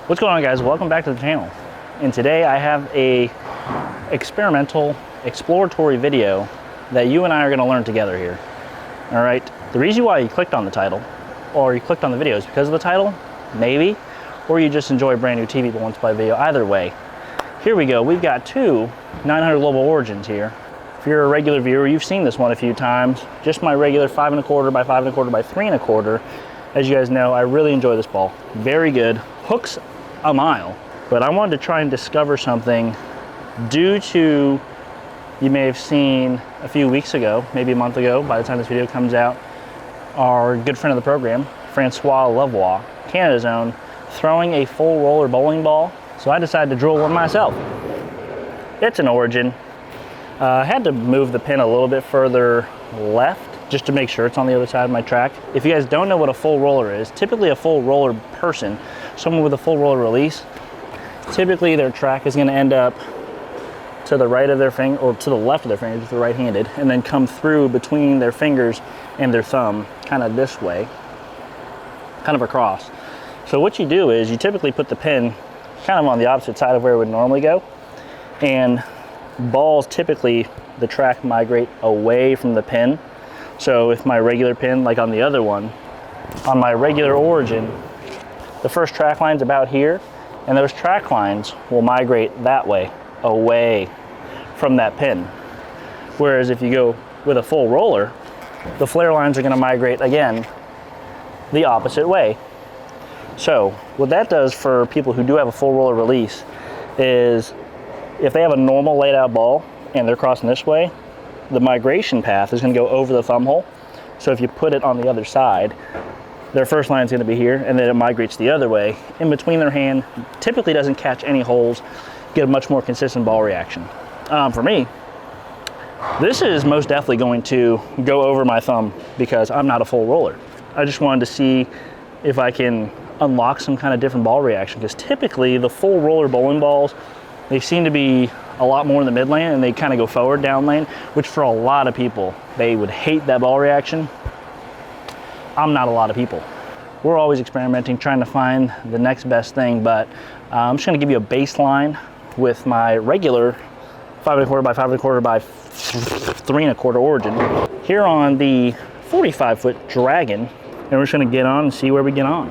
What's going on, guys? Welcome back to the channel. And today I have a experimental exploratory video that you and I are going to learn together here. All right, the reason why you clicked on the title or you clicked on the video is because of the title, maybe, or you just enjoy brand new TV Balloon Supply video. Either way, here we go. We've got two 900 Global Origins here. If you're a regular viewer, you've seen this one a few times. Just my regular 5 1/4 by 5 1/4 by 3 1/4. As you guys know, I really enjoy this ball. Very good. Hooks a mile. But I wanted to try and discover something due to, you may have seen a few weeks ago, maybe a month ago, by the time this video comes out, our good friend of the program, Francois Lavoie, Canada's own, throwing a full roller bowling ball. So I decided to drill one myself. It's an Origin. I had to move the pin a little bit further left just to make sure it's on the other side of my track. If you guys don't know what a full roller is, typically a full roller person, someone with a full roller release, typically their track is going to end up to the right of their finger, or to the left of their fingers if they're right-handed, and then come through between their fingers and their thumb, kind of this way, kind of across. So what you do is you typically put the pin kind of on the opposite side of where it would normally go, and balls typically, the track migrate away from the pin. So if my regular pin, like on the other one, on my regular Origin, the first track line's about here, and those track lines will migrate that way, away from that pin. Whereas if you go with a full roller, the flare lines are going to migrate again the opposite way. So what that does for people who do have a full roller release is, if they have a normal laid out ball and they're crossing this way, the migration path is going to go over the thumb hole. So if you put it on the other side, their first line is going to be here, and then it migrates the other way in between their hand. Typically doesn't catch any holes, get a much more consistent ball reaction. For me, this is most definitely going to go over my thumb because I'm not a full roller. I just wanted to see if I can unlock some kind of different ball reaction, because typically the full roller bowling balls, they seem to be a lot more in the mid lane, and they kind of go forward down lane, which for a lot of people, they would hate that ball reaction. I'm not a lot of people. We're always experimenting, trying to find the next best thing, but I'm just gonna give you a baseline with my regular 5 1/4 by 5 1/4 by 3 1/4 Origin here on the 45-foot Dragon, and we're just gonna get on and see where we get on.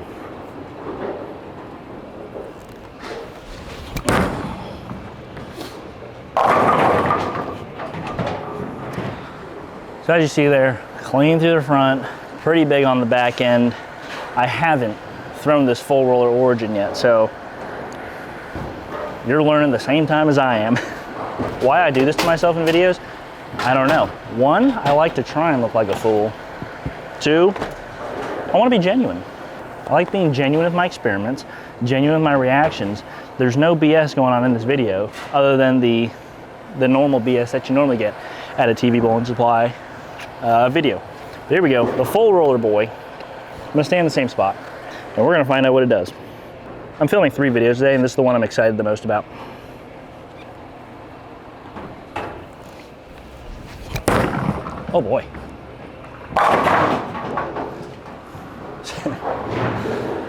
So as you see there, clean through the front, pretty big on the back end. I haven't thrown this full roller Origin yet, so you're learning the same time as I am. Why I do this to myself in videos, I don't know. One, I like to try and look like a fool. Two, I want to be genuine. I like being genuine with my experiments, genuine with my reactions. There's no BS going on in this video other than the normal BS that you normally get at a TV Balloon Supply video. There we go, the full roller boy. I'm gonna stay in the same spot, and we're gonna find out what it does. I'm filming 3 videos today, and this is the one I'm excited the most about. Oh boy.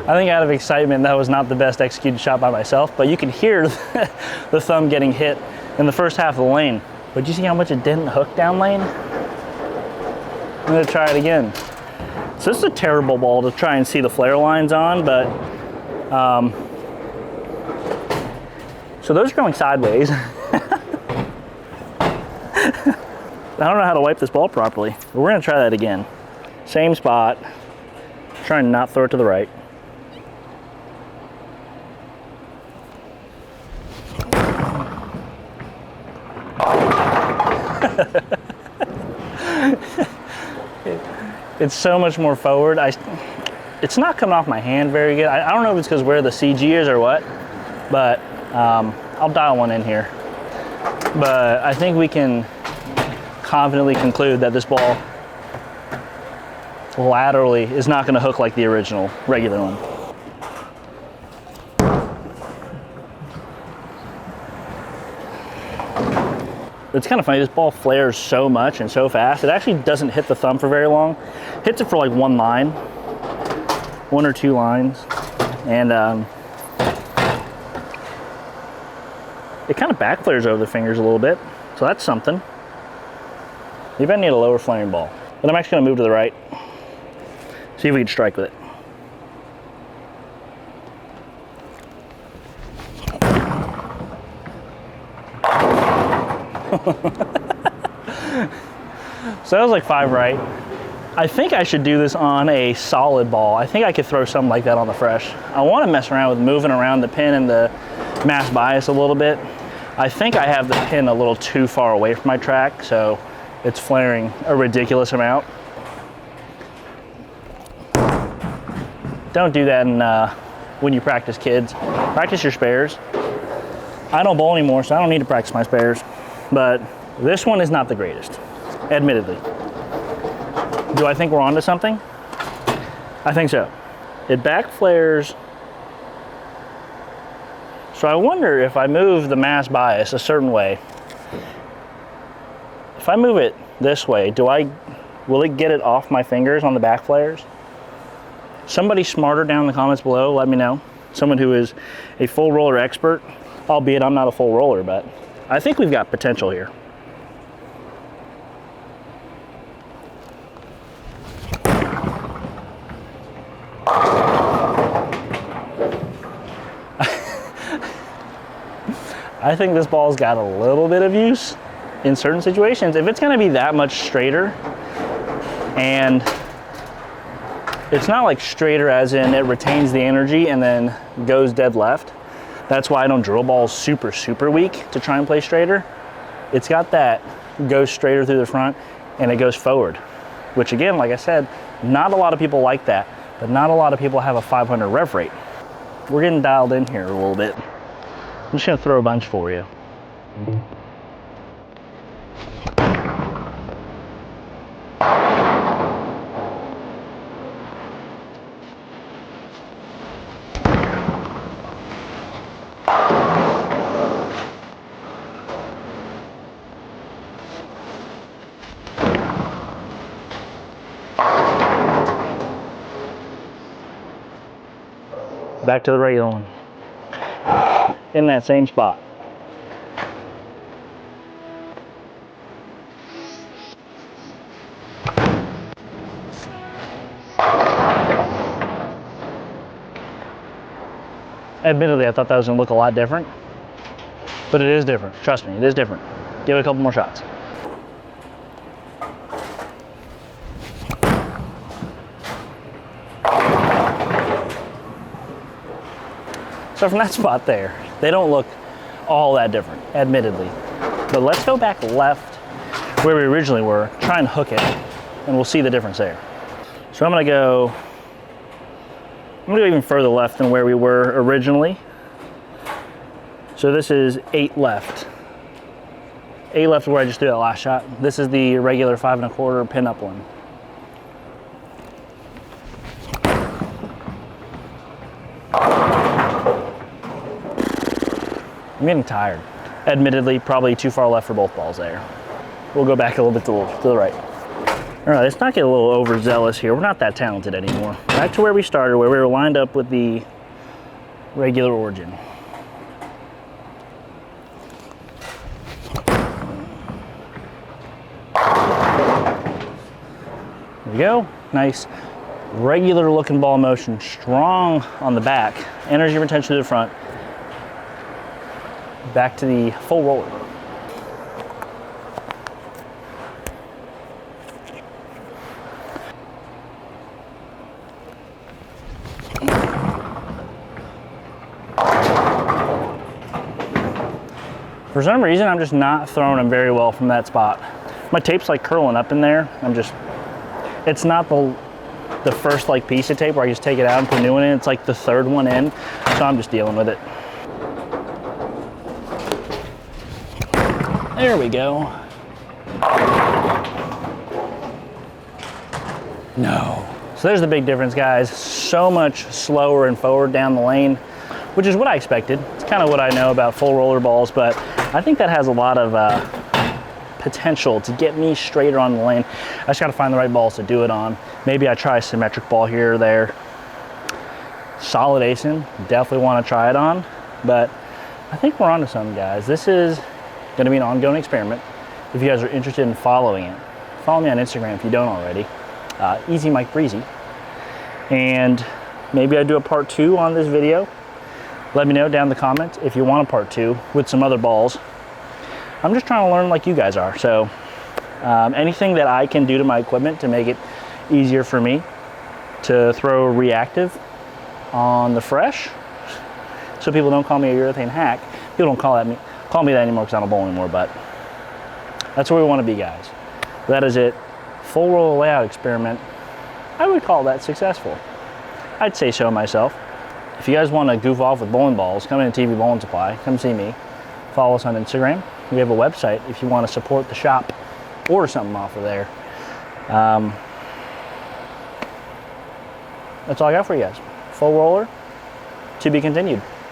I think out of excitement, that was not the best executed shot by myself, but you can hear the thumb getting hit in the first half of the lane. But you see how much it didn't hook down lane? I'm gonna try it again. So this is a terrible ball to try and see the flare lines on, but so those are going sideways. I don't know how to wipe this ball properly, but we're gonna try that again. Same spot, try and not throw it to the right. It's so much more forward. It's not coming off my hand very good. I don't know if it's because where the CG is or what, but I'll dial one in here. But I think we can confidently conclude that this ball laterally is not going to hook like the original regular one. It's kind of funny, this ball flares so much and so fast, it actually doesn't hit the thumb for very long. Hits it for like one line, 1 or 2 lines, and It kind of backflares over the fingers a little bit, so that's something. Maybe I need a lower flaring ball. But I'm actually gonna move to the right, see if we can strike with it. So that was like 5 right. I think I should do this on a solid ball. I think I could throw something like that on the fresh. I want to mess around with moving around the pin and the mass bias a little bit. I think I have the pin a little too far away from my track, so it's flaring a ridiculous amount. Don't do that when you practice, kids. Practice your spares. I don't bowl anymore, so I don't need to practice my spares. But this one is not the greatest, admittedly. Do I think we're onto something? I think so. It back flares. So I wonder if I move the mass bias a certain way. If I move it this way, will it get it off my fingers on the back flares? Somebody smarter down in the comments below, let me know. Someone who is a full roller expert, albeit I'm not a full roller, but I think we've got potential here. I think this ball's got a little bit of use in certain situations. If it's gonna be that much straighter, and it's not like straighter as in it retains the energy and then goes dead left. That's why I don't drill balls super, super weak to try and play straighter. It's got that goes straighter through the front and it goes forward, which again, like I said, not a lot of people like that, but not a lot of people have a 500 rev rate. We're getting dialed in here a little bit. I'm just gonna throw a bunch for you. Back to the regular one. In that same spot. Admittedly, I thought that was gonna look a lot different, but it is different. Trust me, it is different. Give it a couple more shots. So from that spot there, they don't look all that different, admittedly. But let's go back left where we originally were, try and hook it, and we'll see the difference there. So I'm gonna go even further left than where we were originally. So this is 8 left. 8 left where I just threw that last shot. This is the regular 5 1/4 pin-up one. I'm getting tired. Admittedly, probably too far left for both balls there. We'll go back a little bit to the right. All right, let's not get a little overzealous here. We're not that talented anymore. Back to where we started, where we were lined up with the regular origin. There we go. Nice, regular looking ball motion, strong on the back, energy retention to the front. Back to the full roller. For some reason, I'm just not throwing them very well from that spot. My tape's like curling up in there. It's not the first like piece of tape where I just take it out and put a new one in. It's like the 3rd one in, so I'm just dealing with it. There we go. No. So there's the big difference, guys. So much slower and forward down the lane, which is what I expected. It's kind of what I know about full roller balls, but I think that has a lot of potential to get me straighter on the lane. I just got to find the right balls to do it on. Maybe I try a symmetric ball here or there. Solid ASIN, definitely want to try it on, but I think we're onto something, guys. This is going to be an ongoing experiment. If you guys are interested in following it, follow me on Instagram if you don't already. Easy Mike Breezy. And maybe I do a part 2 on this video. Let me know down in the comments if you want a part 2 with some other balls. I'm just trying to learn like you guys are. So anything that I can do to my equipment to make it easier for me to throw reactive on the fresh, so people don't call me a urethane hack. People don't call me that anymore because I don't bowl anymore, but that's where we want to be, guys. That is it. Full roll layout experiment. I would call that successful. I'd say so myself. If you guys want to goof off with bowling balls, come in TV Bowling Supply. Come see me. Follow us on Instagram. We have a website if you want to support the shop. Order something off of there. That's all I got for you guys. Full roller, to be continued.